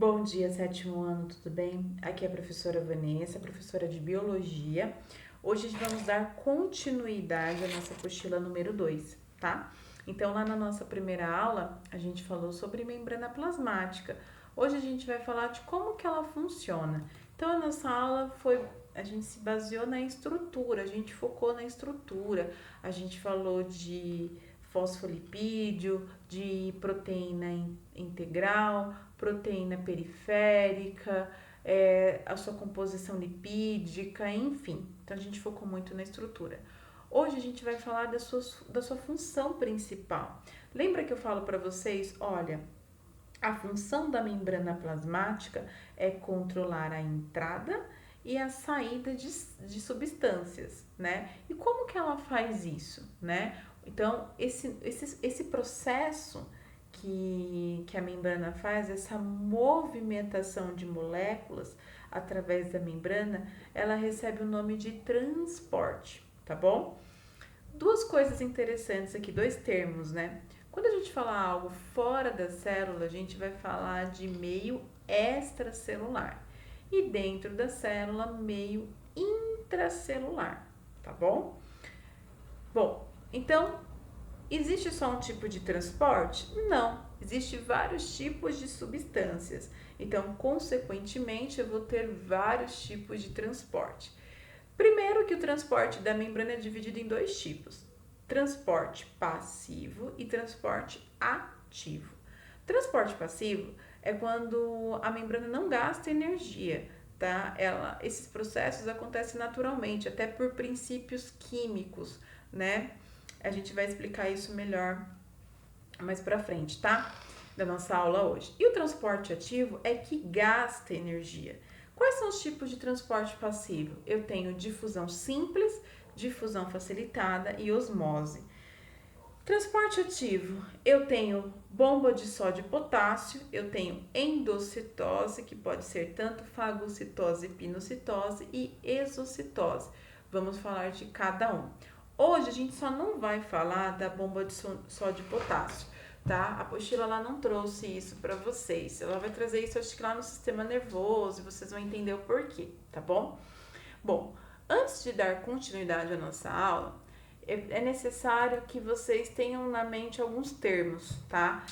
Bom dia, sétimo ano, tudo bem? Aqui é a professora Vanessa, professora de Biologia. Hoje vamos dar continuidade à nossa apostila número 2, tá? Então, lá na nossa primeira aula, a gente falou sobre membrana plasmática. Hoje a gente vai falar de como que ela funciona. Então, a nossa aula a gente se baseou na estrutura, a gente focou na estrutura, a gente falou de fosfolipídio, de proteína integral, proteína periférica, a sua composição lipídica, enfim. Então a gente focou muito na estrutura. Hoje a gente vai falar da sua função principal. Lembra que eu falo para vocês, olha, a função da membrana plasmática é controlar a entrada e a saída de substâncias, né? E como que ela faz isso, né? Então, esse processo que a membrana faz, essa movimentação de moléculas através da membrana, ela recebe o nome de transporte, tá bom? Duas coisas interessantes aqui, dois termos, né? Quando a gente fala algo fora da célula, a gente vai falar de meio extracelular. E dentro da célula, meio intracelular, tá bom? Bom, então, existe só um tipo de transporte? Não, existe vários tipos de substâncias. Então, consequentemente, eu vou ter vários tipos de transporte. Primeiro que o transporte da membrana é dividido em dois tipos: transporte passivo e transporte ativo. Transporte passivo é quando a membrana não gasta energia, tá? Esses processos acontecem naturalmente, até por princípios químicos, né? A gente vai explicar isso melhor mais pra frente, tá? Da nossa aula hoje. E o transporte ativo é que gasta energia. Quais são os tipos de transporte passivo? Eu tenho difusão simples, difusão facilitada e osmose. Transporte ativo, eu tenho bomba de sódio e potássio, eu tenho endocitose, que pode ser tanto fagocitose, pinocitose e exocitose. Vamos falar de cada um. Hoje a gente só não vai falar da bomba de sódio e potássio, tá? A apostila lá não trouxe isso para vocês. Ela vai trazer isso, acho que lá no sistema nervoso, e vocês vão entender o porquê, tá bom? Bom, antes de dar continuidade à nossa aula, é necessário que vocês tenham na mente alguns termos, tá?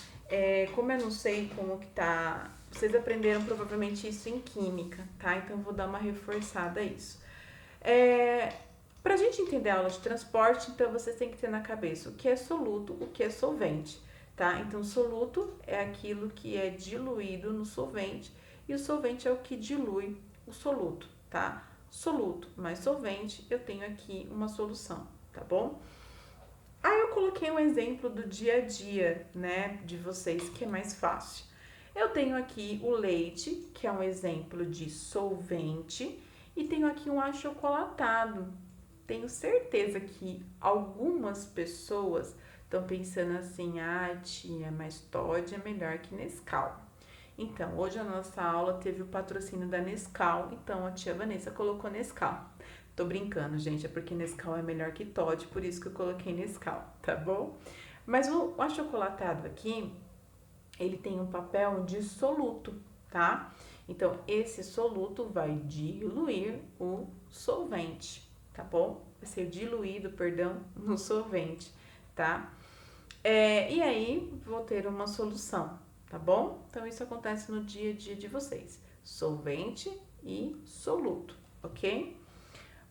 Como eu não sei como que tá, vocês aprenderam provavelmente isso em química, tá? Então eu vou dar uma reforçada a isso. Pra gente entender a aula de transporte, então vocês têm que ter na cabeça o que é soluto, o que é solvente, tá? Então soluto é aquilo que é diluído no solvente e o solvente é o que dilui o soluto, tá? Soluto mais solvente, eu tenho aqui uma solução, tá bom? Aí eu coloquei um exemplo do dia a dia, né, de vocês, que é mais fácil. Eu tenho aqui o leite, que é um exemplo de solvente, e tenho aqui um achocolatado. Tenho certeza que algumas pessoas estão pensando assim: ah, tia, mas Toddy é melhor que Nescau. Então, hoje a nossa aula teve o patrocínio da Nescau, então a tia Vanessa colocou Nescau. Tô brincando, gente, é porque Nescau é melhor que Toddy, por isso que eu coloquei Nescau, tá bom? Mas o achocolatado aqui, ele tem um papel de soluto, tá? Então, esse soluto vai diluir o solvente, tá bom? Vai ser diluído, perdão, no solvente, tá? E aí, vou ter uma solução, tá bom? Então, isso acontece no dia a dia de vocês. Solvente e soluto, ok?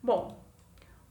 Bom,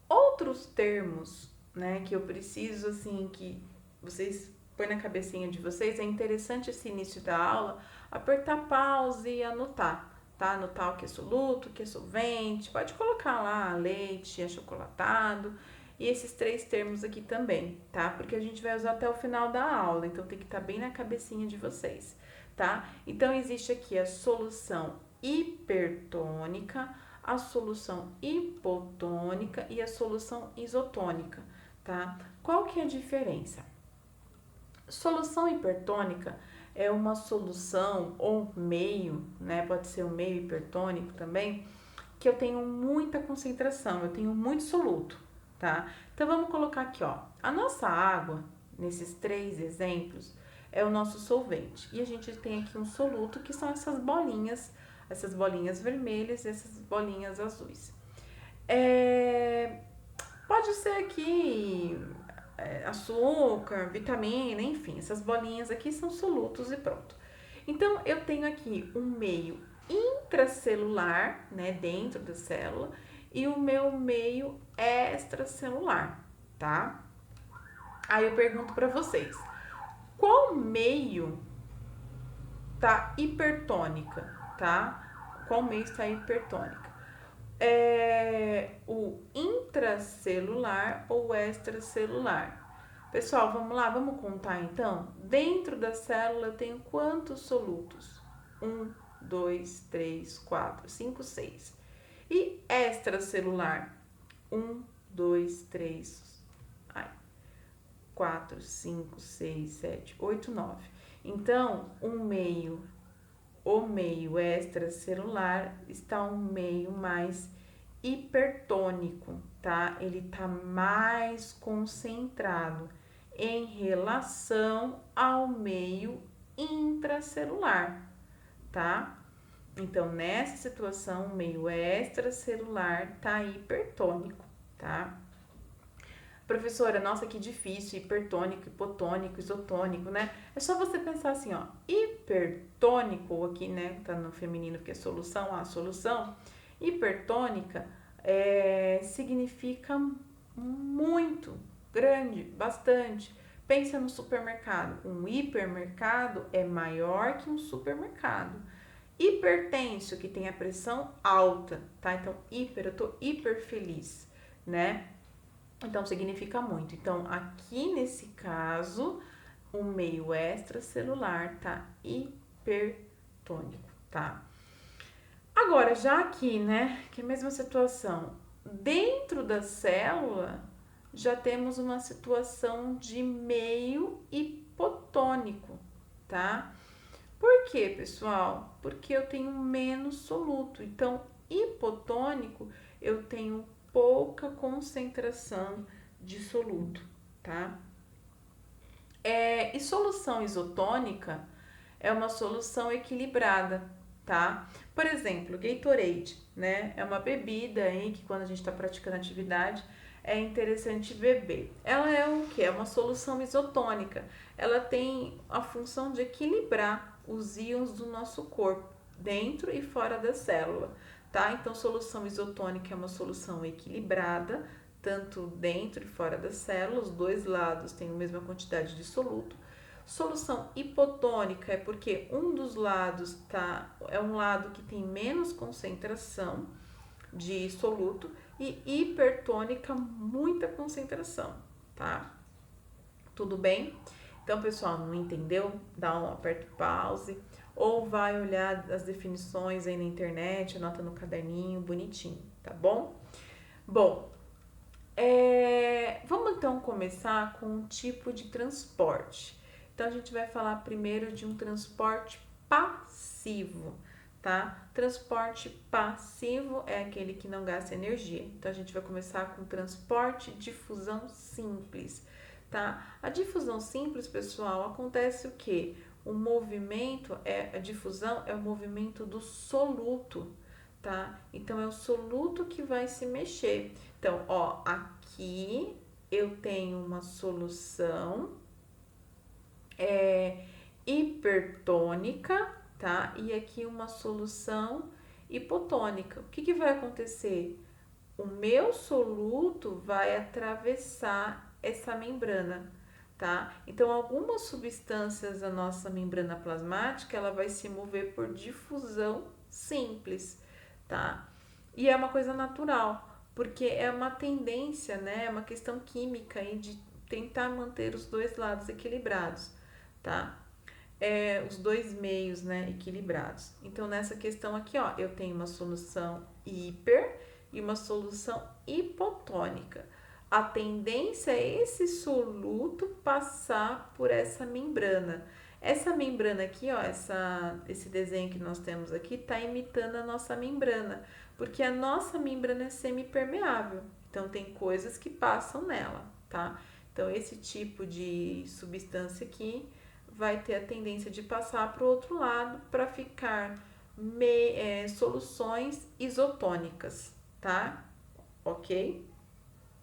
outros termos, né, que eu preciso, assim, que vocês põem na cabecinha de vocês, é interessante esse início da aula, apertar pause e anotar, tá? Anotar o que é soluto, o que é solvente, pode colocar lá leite, achocolatado, e esses três termos aqui também, tá? Porque a gente vai usar até o final da aula, então tem que estar bem na cabecinha de vocês, tá? Então, existe aqui a solução hipertônica, a solução hipotônica e a solução isotônica, tá? Qual que é a diferença? Solução hipertônica é uma solução ou meio, né? Pode ser um meio hipertônico também, que eu tenho muita concentração, eu tenho muito soluto, tá? Então vamos colocar aqui, ó. A nossa água, nesses três exemplos, é o nosso solvente. E a gente tem aqui um soluto, que são essas bolinhas vermelhas e essas bolinhas azuis. Pode ser aqui açúcar, vitamina, enfim, essas bolinhas aqui são solutos e pronto. Então, eu tenho aqui um meio intracelular, né, dentro da célula, e o meu meio extracelular, tá? Aí eu pergunto para vocês, qual meio tá hipertônica, tá? Qual meio está hipertônica? O intracelular ou extracelular? Pessoal, vamos lá, vamos contar então? Dentro da célula eu tenho quantos solutos? 1, 2, 3, 4, 5, 6. E extracelular? 1, 2, 3, 4, 5, 6, 7, 8, 9. Então, o meio extracelular está um meio mais hipertônico, tá? Ele tá mais concentrado em relação ao meio intracelular, tá? Então, nessa situação, o meio extracelular tá hipertônico, tá? Professora, nossa, que difícil, hipertônico, hipotônico, isotônico, né? É só você pensar assim, ó, hipertônico, aqui, né, tá no feminino porque é solução, a solução, hipertônica significa muito, grande, bastante. Pensa no supermercado, um hipermercado é maior que um supermercado. Hipertenso, que tem a pressão alta, tá? Então, eu tô hiper feliz, né? Então, significa muito. Então, aqui nesse caso, o meio extracelular tá hipertônico, tá? Agora, já aqui, né, que é a mesma situação, dentro da célula, já temos uma situação de meio hipotônico, tá? Por quê, pessoal? Porque eu tenho menos soluto. Então, hipotônico, eu tenho pouca concentração de soluto, tá? E solução isotônica é uma solução equilibrada, tá? Por exemplo, Gatorade, né? É uma bebida aí que quando a gente está praticando atividade é interessante beber. Ela é o que? É uma solução isotônica. Ela tem a função de equilibrar os íons do nosso corpo, dentro e fora da célula, tá? Então, solução isotônica é uma solução equilibrada, tanto dentro e fora da célula, os dois lados têm a mesma quantidade de soluto. Solução hipotônica é porque um dos lados é um lado que tem menos concentração de soluto, e hipertônica, muita concentração, tá? Tudo bem? Então, pessoal, não entendeu? Aperta o pause ou vai olhar as definições aí na internet, anota no caderninho, bonitinho, tá bom? Bom, vamos então começar com um tipo de transporte. Então, a gente vai falar primeiro de um transporte passivo, tá? Transporte passivo é aquele que não gasta energia. Então, a gente vai começar com transporte de difusão simples, tá? A difusão simples, pessoal, acontece o quê? O movimento, a difusão é o movimento do soluto, tá? Então, é o soluto que vai se mexer. Então, ó, aqui eu tenho uma solução hipertônica, tá? E aqui uma solução hipotônica. O que vai acontecer? O meu soluto vai atravessar essa membrana, tá? Então, algumas substâncias da nossa membrana plasmática, ela vai se mover por difusão simples, tá? E é uma coisa natural, porque é uma tendência, né? É uma questão química aí de tentar manter os dois lados equilibrados, tá? Os dois meios, né, equilibrados. Então, nessa questão aqui, ó, eu tenho uma solução hiper e uma solução hipotônica. A tendência é esse soluto passar por essa membrana. Essa membrana aqui, ó, esse desenho que nós temos aqui, tá imitando a nossa membrana, porque a nossa membrana é semipermeável. Então, tem coisas que passam nela, tá? Então, esse tipo de substância aqui vai ter a tendência de passar para o outro lado para ficar soluções isotônicas, tá? Ok?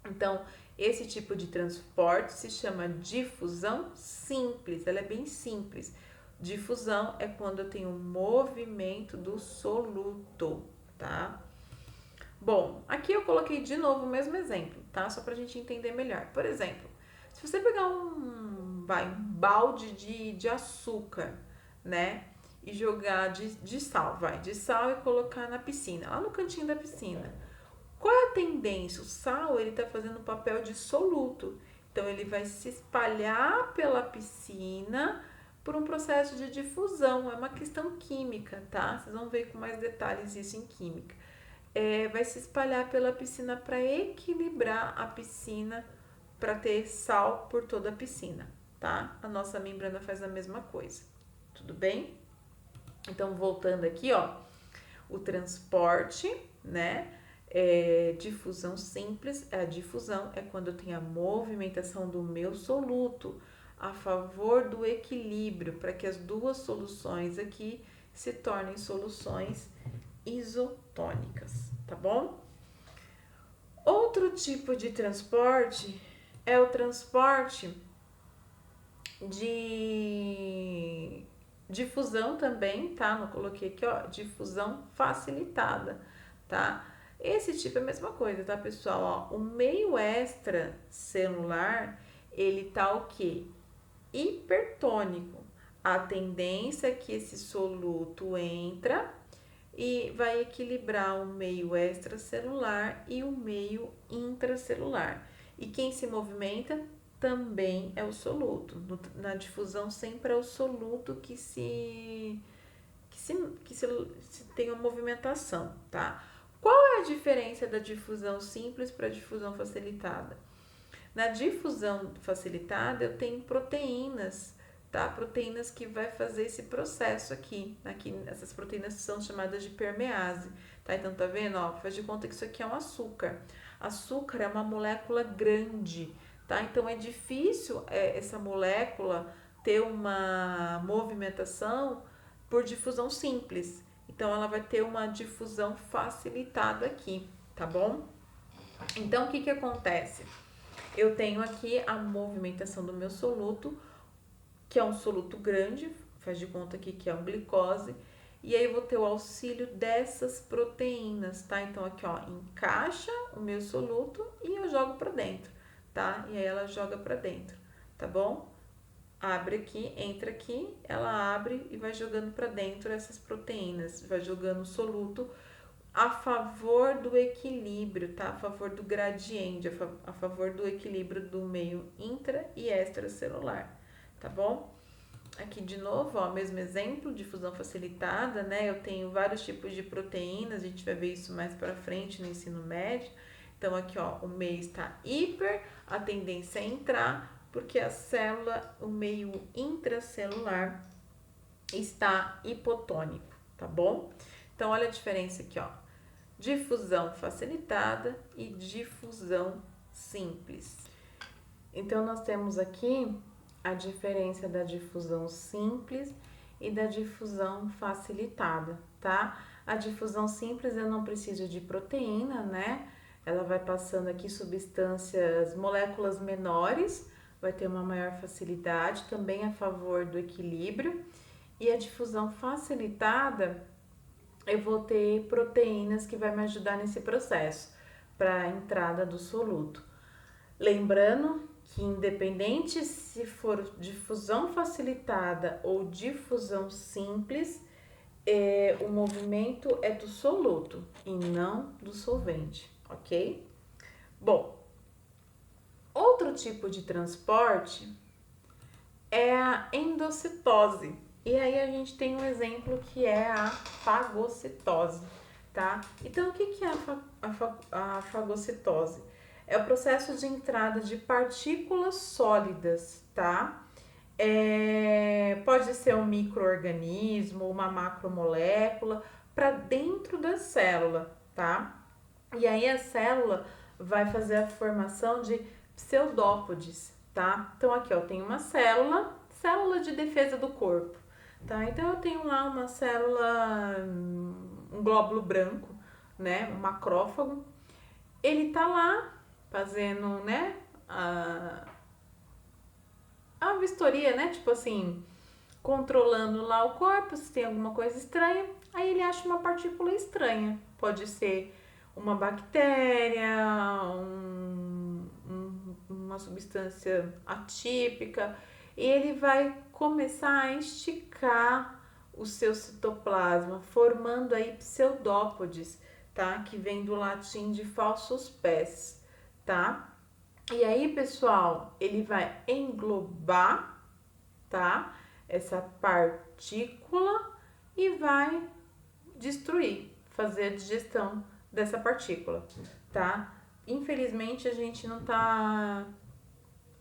Então, esse tipo de transporte se chama difusão simples, ela é bem simples. Difusão é quando eu tenho movimento do soluto, tá? Bom, aqui eu coloquei de novo o mesmo exemplo, tá? Só pra gente entender melhor. Por exemplo, se você pegar um balde de açúcar, né? E jogar de sal, de sal e colocar na piscina, lá no cantinho da piscina. Qual é a tendência? O sal, ele tá fazendo o papel de soluto. Então, ele vai se espalhar pela piscina por um processo de difusão. É uma questão química, tá? Vocês vão ver com mais detalhes isso em química. Vai se espalhar pela piscina para equilibrar a piscina, para ter sal por toda a piscina, tá? A nossa membrana faz a mesma coisa. Tudo bem? Então, voltando aqui, ó, o transporte, né? Difusão simples, a difusão é quando eu tenho a movimentação do meu soluto a favor do equilíbrio, para que as duas soluções aqui se tornem soluções isotônicas, tá bom? Outro tipo de transporte é o transporte de difusão também, tá? Não coloquei aqui, ó, difusão facilitada, tá? Esse tipo é a mesma coisa, tá, pessoal? Ó, o meio extracelular, ele tá o quê? Hipertônico. A tendência é que esse soluto entra e vai equilibrar o meio extracelular e o meio intracelular. E quem se movimenta também é o soluto. Na difusão sempre é o soluto que se tem uma movimentação, tá? Qual é a diferença da difusão simples para a difusão facilitada? Na difusão facilitada eu tenho proteínas, tá? Proteínas que vai fazer esse processo aqui. Essas proteínas são chamadas de permease, tá? Então tá vendo, ó, faz de conta que isso aqui é um açúcar. Açúcar é uma molécula grande, tá? Então é difícil essa molécula ter uma movimentação por difusão simples. Então ela vai ter uma difusão facilitada aqui, tá bom? Então o que acontece? Eu tenho aqui a movimentação do meu soluto, que é um soluto grande, faz de conta aqui que é um glicose, e aí eu vou ter o auxílio dessas proteínas, tá? Então aqui, ó, encaixa o meu soluto e eu jogo para dentro, tá? E aí ela joga para dentro, tá bom? Abre aqui, entra aqui, ela abre e vai jogando para dentro essas proteínas, vai jogando o soluto a favor do equilíbrio, tá? A favor do gradiente, a favor do equilíbrio do meio intra e extracelular, tá bom? Aqui de novo, ó, mesmo exemplo, difusão facilitada, né? Eu tenho vários tipos de proteínas, a gente vai ver isso mais para frente no ensino médio. Então aqui, ó, o meio está hiper, a tendência é entrar, porque a célula, o meio intracelular está hipotônico, tá bom? Então olha a diferença aqui, ó. Difusão facilitada e difusão simples. Então, nós temos aqui a diferença da difusão simples e da difusão facilitada, tá? A difusão simples eu não preciso de proteína, né? Ela vai passando aqui substâncias, moléculas menores, vai ter uma maior facilidade, também a favor do equilíbrio. E a difusão facilitada, eu vou ter proteínas que vai me ajudar nesse processo para a entrada do soluto. Lembrando que independente se for difusão facilitada ou difusão simples, o movimento é do soluto e não do solvente, ok? Bom, outro tipo de transporte é a endocitose. E aí a gente tem um exemplo que é a fagocitose, tá? Então, o que é a fagocitose? É o processo de entrada de partículas sólidas, tá? Pode ser um micro-organismo, uma macromolécula, para dentro da célula, tá? E aí a célula vai fazer a formação de pseudópodes, tá? Então, aqui, ó, tem uma célula, célula de defesa do corpo, tá? Então, eu tenho lá uma célula, um glóbulo branco, né? Um macrófago. Ele tá lá fazendo, né? A vistoria, né? Tipo assim, controlando lá o corpo, se tem alguma coisa estranha. Aí ele acha uma partícula estranha. Pode ser uma bactéria, uma substância atípica. E ele vai começar a esticar o seu citoplasma, formando aí pseudópodes, tá? Que vem do latim de falsos pés, tá? E aí, pessoal, ele vai englobar, tá? Essa partícula e vai destruir, fazer a digestão dessa partícula, tá? Infelizmente, a gente não tá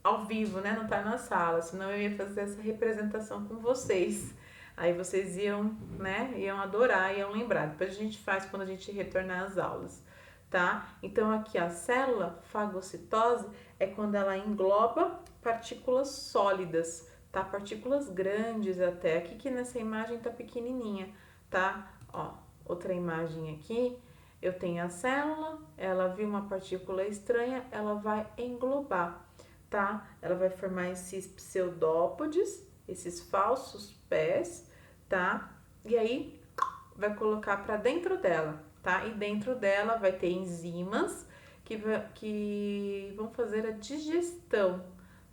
ao vivo, né? Não tá na sala, senão eu ia fazer essa representação com vocês. Aí vocês iam, né? Iam adorar, iam lembrar. Depois a gente faz quando a gente retornar às aulas, tá? Então aqui a célula fagocitose é quando ela engloba partículas sólidas, tá? Partículas grandes até. Aqui que nessa imagem tá pequenininha, tá? Ó, outra imagem aqui. Eu tenho a célula, ela viu uma partícula estranha, ela vai englobar, tá? Ela vai formar esses pseudópodes, esses falsos pés, tá? E aí vai colocar para dentro dela, tá? E dentro dela vai ter enzimas que vão fazer a digestão,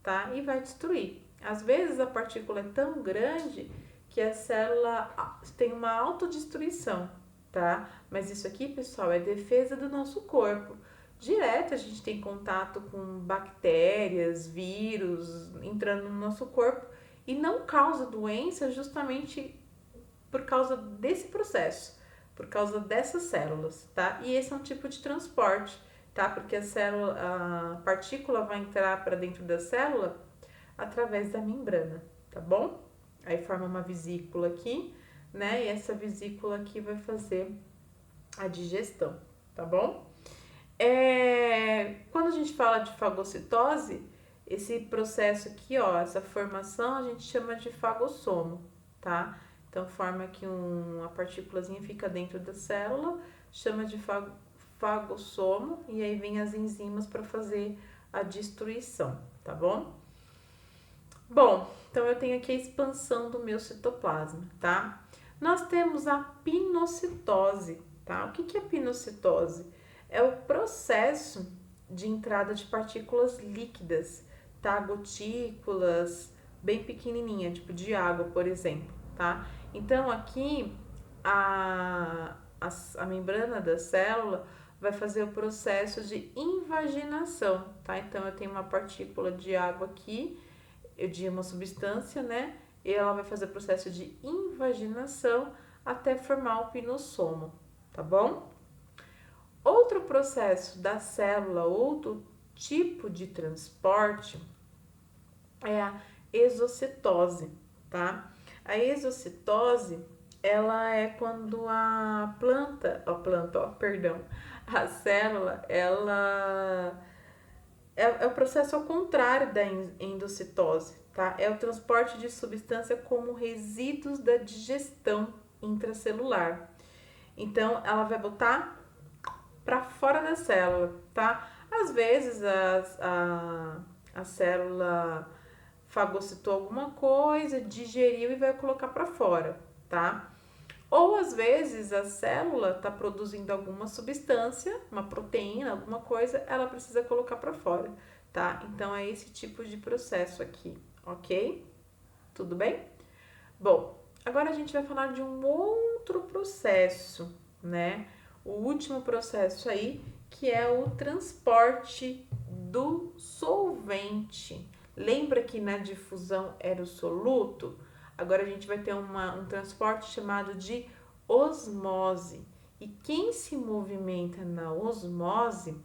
tá? E vai destruir. Às vezes a partícula é tão grande que a célula tem uma autodestruição, tá? Mas isso aqui, pessoal, é defesa do nosso corpo. Direto a gente tem contato com bactérias, vírus entrando no nosso corpo e não causa doença justamente por causa desse processo, por causa dessas células, tá? E esse é um tipo de transporte, tá? Porque a partícula vai entrar para dentro da célula através da membrana, tá bom? Aí forma uma vesícula aqui, né? E essa vesícula aqui vai fazer a digestão, tá bom? Quando a gente fala de fagocitose, esse processo aqui, ó, essa formação a gente chama de fagossomo, tá? Então forma que uma partículazinha fica dentro da célula, chama de fagossomo, e aí vem as enzimas para fazer a destruição, tá bom? Bom, então eu tenho aqui a expansão do meu citoplasma, tá? Nós temos a pinocitose, tá? O que é pinocitose? É o processo de entrada de partículas líquidas, tá? Gotículas bem pequenininha, tipo de água, por exemplo, tá? Então aqui a membrana da célula vai fazer o processo de invaginação, tá? Então eu tenho uma partícula de água aqui, de uma substância, né? E ela vai fazer o processo de invaginação até formar o pinossomo, tá bom? Outro processo da célula, outro tipo de transporte é a exocitose, tá? A exocitose, ela é quando a célula, ela é o processo ao contrário da endocitose, tá? É o transporte de substância como resíduos da digestão intracelular. Então, ela vai botar para fora da célula, tá? Às vezes a célula fagocitou alguma coisa, digeriu e vai colocar para fora, tá? Ou às vezes a célula está produzindo alguma substância, uma proteína, alguma coisa, ela precisa colocar para fora, tá? Então é esse tipo de processo aqui, ok? Tudo bem? Bom, agora a gente vai falar de um outro processo, né? O último processo aí, que é o transporte do solvente. Lembra que na difusão era o soluto? Agora a gente vai ter um transporte chamado de osmose. E quem se movimenta na osmose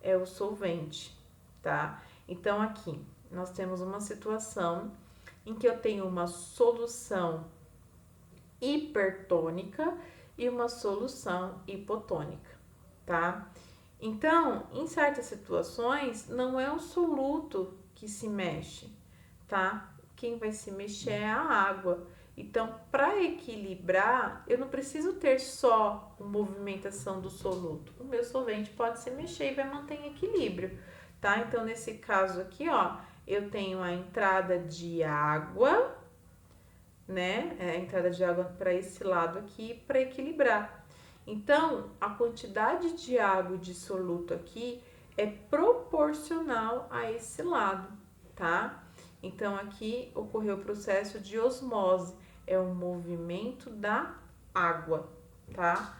é o solvente, tá? Então aqui nós temos uma situação em que eu tenho uma solução hipertônica e uma solução hipotônica, tá? Então, em certas situações, não é o soluto que se mexe, tá? quem vai se mexer é a água. Então, para equilibrar, eu não preciso ter só a movimentação do soluto. O meu solvente pode se mexer e vai manter em equilíbrio, tá? Então, nesse caso aqui, ó, eu tenho a entrada de água, né? A entrada de água para esse lado aqui para equilibrar. Então, a quantidade de água de soluto aqui é proporcional a esse lado, tá? Então, aqui ocorreu o processo de osmose, é o movimento da água, tá?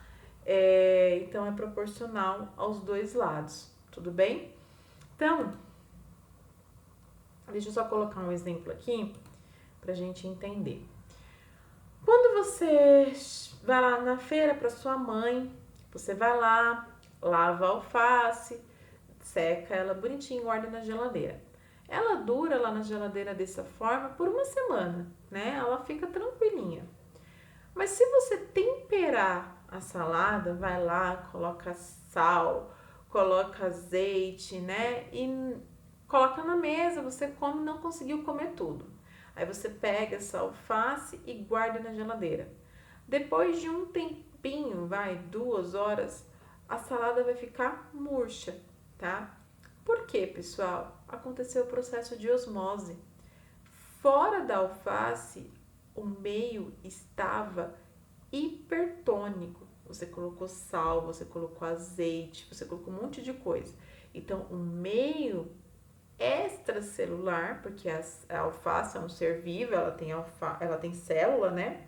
Então, é proporcional aos dois lados, tudo bem? Então, deixa eu só colocar um exemplo aqui pra gente entender. Quando você vai lá na feira para sua mãe, você vai lá, lava a alface, seca ela bonitinho e guarda na geladeira. Ela dura lá na geladeira dessa forma por uma semana, né? Ela fica tranquilinha. Mas se você temperar a salada, vai lá, coloca sal, coloca azeite, né? E coloca na mesa, você come, não conseguiu comer tudo. Aí você pega essa alface e guarda na geladeira. Depois de um tempinho, 2 horas, a salada vai ficar murcha, tá? Por quê, pessoal? Aconteceu o processo de osmose. Fora da alface, o meio estava hipertônico. Você colocou sal, você colocou azeite, você colocou um monte de coisa. Então, o meio extracelular, porque a alface é um ser vivo, ela tem célula, né?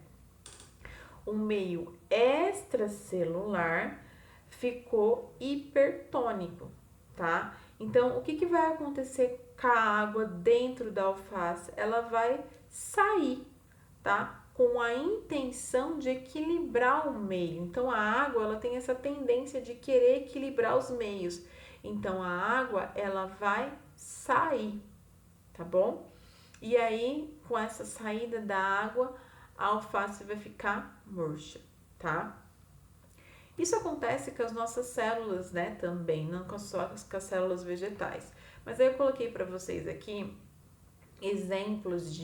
O meio extracelular ficou hipertônico, tá? Então, o que vai acontecer com a água dentro da alface? Ela vai sair, tá? Com a intenção de equilibrar o meio. Então, a água, ela tem essa tendência de querer equilibrar os meios. Então, a água, ela vai sair, tá bom? E aí, com essa saída da água, a alface vai ficar murcha, tá? Isso acontece com as nossas células, né, também, não só com as células vegetais. Mas aí eu coloquei para vocês aqui exemplos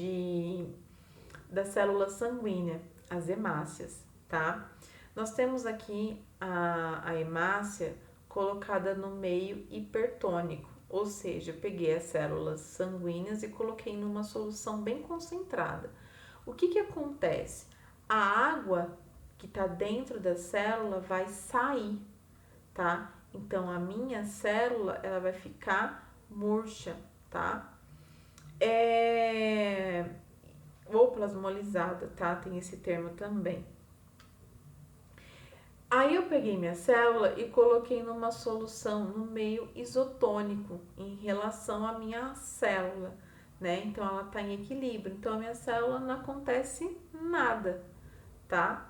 da célula sanguínea, as hemácias, tá? Nós temos aqui a hemácia colocada no meio hipertônico, ou seja, eu peguei as células sanguíneas e coloquei numa solução bem concentrada. O que acontece? A água que está dentro da célula vai sair, tá? Então, a minha célula, ela vai ficar murcha, tá? Ou plasmolizada, tá? Tem esse termo também. Aí eu peguei minha célula e coloquei numa solução no meio isotônico em relação à minha célula, né? Então ela tá em equilíbrio. Então a minha célula não acontece nada, tá?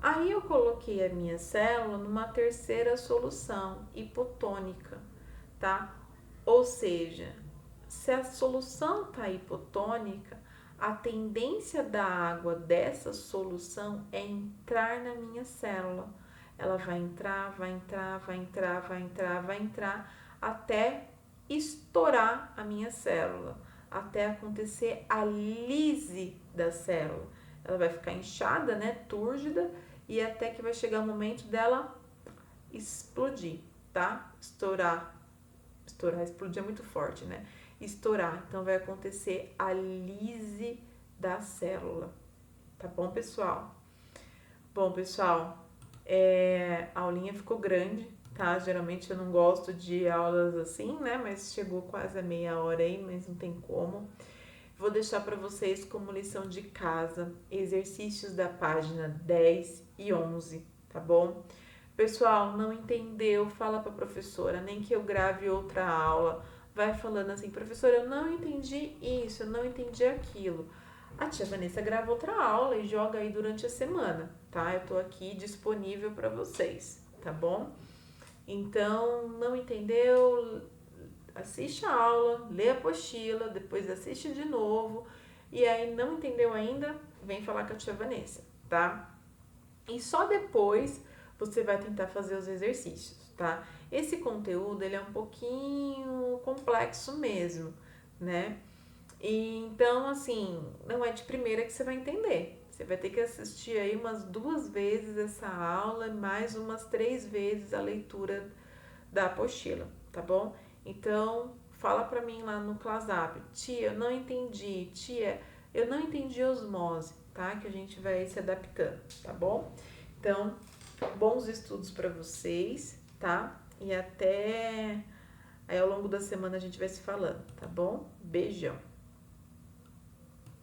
Aí eu coloquei a minha célula numa terceira solução hipotônica, tá? Ou seja, se a solução tá hipotônica, a tendência da água dessa solução é entrar na minha célula. Ela vai entrar, vai entrar, vai entrar, vai entrar, vai entrar, até estourar a minha célula, até acontecer a lise da célula. Ela vai ficar inchada, né, túrgida, e até que vai chegar o momento dela explodir, tá? Estourar, explodir é muito forte, né? Estourar. Então, vai acontecer a lise da célula. Tá bom, pessoal? Bom, pessoal, a aulinha ficou grande, tá? Geralmente eu não gosto de aulas assim, né? Mas chegou quase a meia hora aí, mas não tem como. Vou deixar para vocês como lição de casa, exercícios da página 10 e 11, tá bom? Pessoal, não entendeu? Fala para a professora, nem que eu grave outra aula. Vai falando assim, professora, eu não entendi isso, eu não entendi aquilo. A tia Vanessa grava outra aula e joga aí durante a semana, tá? Eu tô aqui disponível para vocês, tá bom? Então, não entendeu? Assiste a aula, lê a apostila, depois assiste de novo. E aí, não entendeu ainda? Vem falar com a tia Vanessa, tá? E só depois você vai tentar fazer os exercícios, tá? Esse conteúdo, ele é um pouquinho complexo mesmo, né? E então, assim, não é de primeira que você vai entender. Você vai ter que assistir aí umas 2 vezes essa aula, mais umas 3 vezes a leitura da apostila, tá bom? Então, fala pra mim lá no ClassUp, tia, eu não entendi, tia, eu não entendi osmose, tá? Que a gente vai se adaptando, tá bom? Então, bons estudos para vocês, tá? E até aí ao longo da semana a gente vai se falando, tá bom? Beijão.